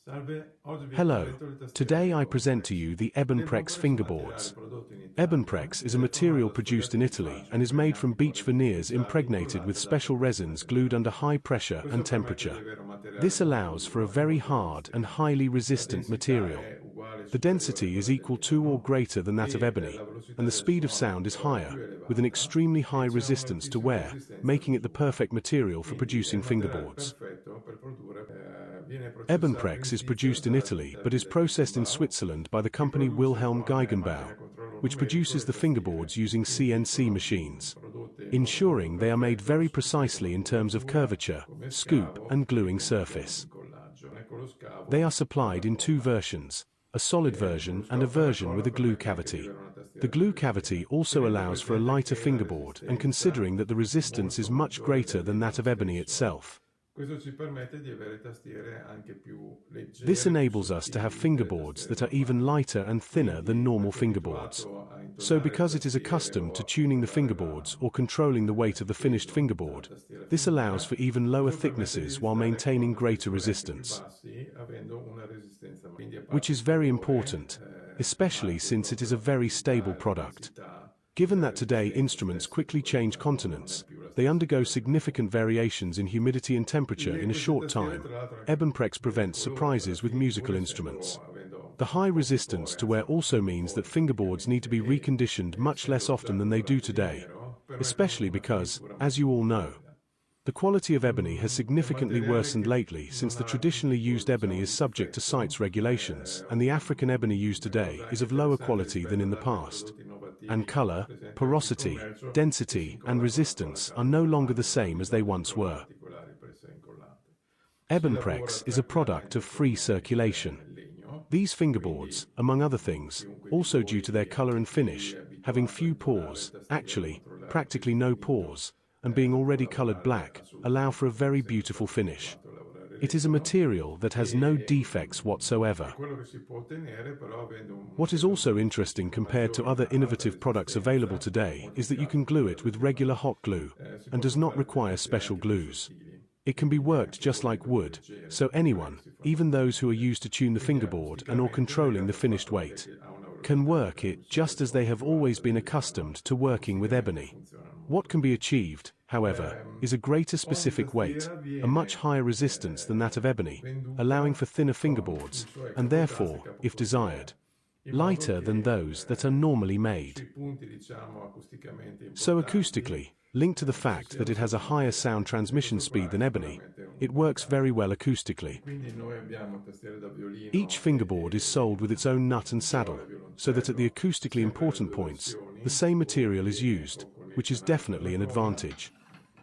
Hello. Today I present to you the Ebonprex fingerboards. Ebonprex is a material produced in Italy and is made from beech veneers impregnated with special resins glued under high pressure and temperature. This allows for a very hard and highly resistant material. The density is equal to or greater than that of ebony, and the speed of sound is higher, with an extremely high resistance to wear, making it the perfect material for producing fingerboards. Ebonprex is produced in Italy but is processed in Switzerland by the company Wilhelm Geigenbau, which produces the fingerboards using CNC machines, ensuring they are made very precisely in terms of curvature, scoop, and gluing surface. They are supplied in two versions, a solid version and a version with a glue cavity. The glue cavity also allows for a lighter fingerboard, and considering that the resistance is much greater than that of ebony itself, this enables us to have fingerboards that are even lighter and thinner than normal fingerboards. So because it is accustomed to tuning the fingerboards or controlling the weight of the finished fingerboard, this allows for even lower thicknesses while maintaining greater resistance, which is very important, especially since it is a very stable product. Given that today instruments quickly change continents, they undergo significant variations in humidity and temperature in a short time, Ebonprex prevents surprises with musical instruments. The high resistance to wear also means that fingerboards need to be reconditioned much less often than they do today, especially because, as you all know, the quality of ebony has significantly worsened lately since the traditionally used ebony is subject to CITES regulations, and the African ebony used today is of lower quality than in the past. And color, porosity, density, and resistance are no longer the same as they once were. Ebonprex is a product of free circulation. These fingerboards, among other things, also due to their color and finish, having few pores, actually, practically no pores, and being already colored black, allow for a very beautiful finish. It is a material that has no defects whatsoever. What is also interesting compared to other innovative products available today is that you can glue it with regular hot glue, and does not require special glues. It can be worked just like wood, so anyone, even those who are used to tune the fingerboard and or controlling the finished weight, can work it just as they have always been accustomed to working with ebony. What can be achieved, however, is a greater specific weight, a much higher resistance than that of ebony, allowing for thinner fingerboards, and therefore, if desired, lighter than those that are normally made. So acoustically, linked to the fact that it has a higher sound transmission speed than ebony, it works very well acoustically. Each fingerboard is sold with its own nut and saddle, so that at the acoustically important points, the same material is used, which is definitely an advantage.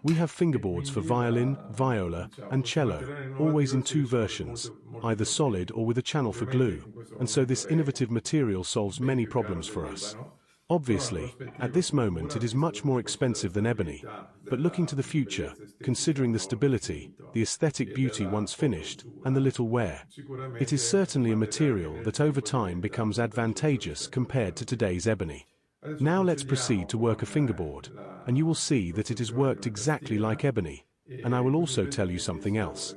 We have fingerboards for violin, viola, and cello, always in two versions, either solid or with a channel for glue, and so this innovative material solves many problems for us. Obviously, at this moment it is much more expensive than ebony, but looking to the future, considering the stability, the aesthetic beauty once finished, and the little wear, it is certainly a material that over time becomes advantageous compared to today's ebony. Now let's proceed to work a fingerboard, and you will see that it is worked exactly like ebony, and I will also tell you something else.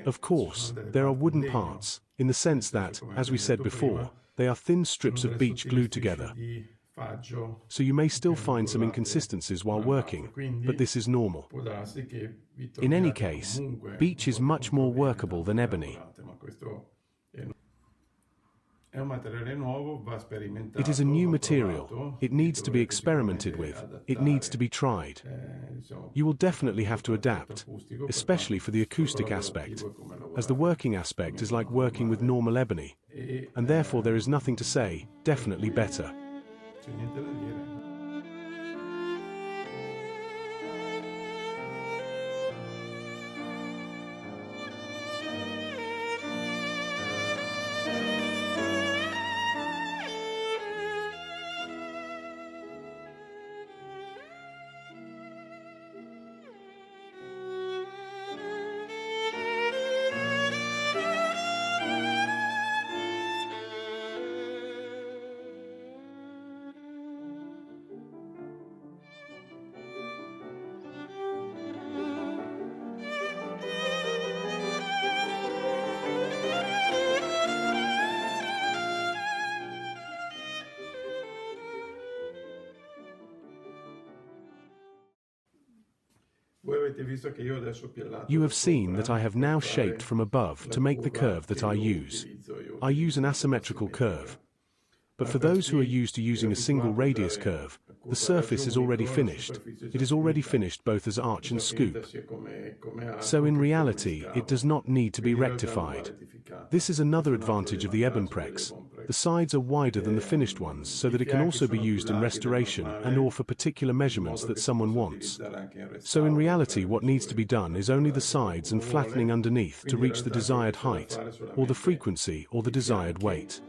Of course, there are wooden parts, in the sense that, as we said before, they are thin strips of beech glued together. So you may still find some inconsistencies while working, but this is normal. In any case, beech is much more workable than ebony. It is a new material. It needs to be experimented with. It needs to be tried. You will definitely have to adapt, especially for the acoustic aspect, as the working aspect is like working with normal ebony, and therefore there is nothing to say, definitely better. You have seen that I have now shaped from above to make the curve that I use. I use an asymmetrical curve. But for those who are used to using a single radius curve, the surface is already finished. It is already finished both as arch and scoop. So in reality, it does not need to be rectified. This is another advantage of the Ebonprex. The sides are wider than the finished ones so that it can also be used in restoration and or for particular measurements that someone wants. So in reality what needs to be done is only the sides and flattening underneath to reach the desired height, or the frequency or the desired weight.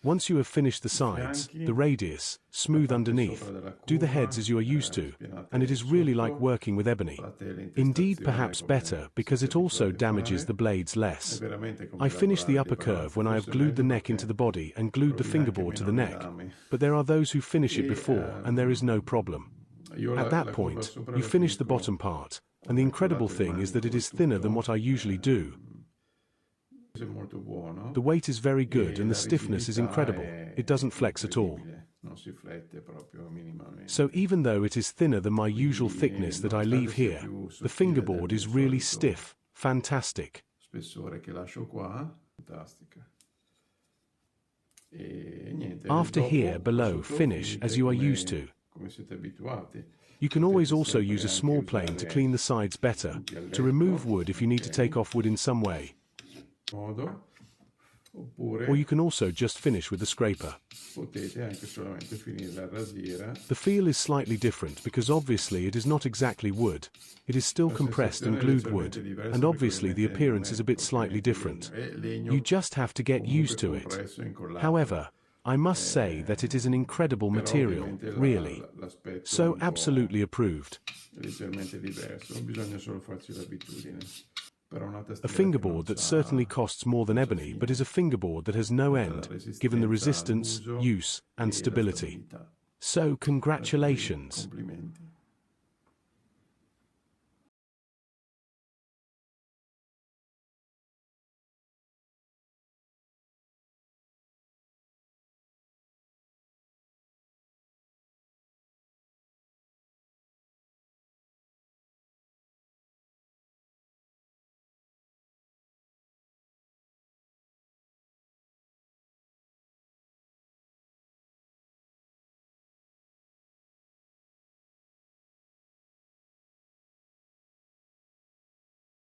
Once you have finished the sides, the radius, smooth underneath, do the heads as you are used to, and it is really like working with ebony. Indeed, perhaps better, because it also damages the blades less. I finish the upper curve when I have glued the neck into the body and glued the fingerboard to the neck, but there are those who finish it before, and there is no problem. At that point, you finish the bottom part, and the incredible thing is that it is thinner than what I usually do. The weight is very good and the stiffness is incredible. It doesn't flex at all. So even though it is thinner than my usual thickness that I leave here, the fingerboard is really stiff. Fantastic. After here, below, finish as you are used to. You can always also use a small plane to clean the sides better, to remove wood if you need to take off wood in some way. Or you can also just finish with the scraper. The feel is slightly different because obviously it is not exactly wood. It is still compressed and glued wood, and obviously the appearance is a bit slightly different. You just have to get used to it. However, I must say that it is an incredible material, really. So absolutely approved. A fingerboard that certainly costs more than ebony, but is a fingerboard that has no end, given the resistance, use, and stability. So congratulations.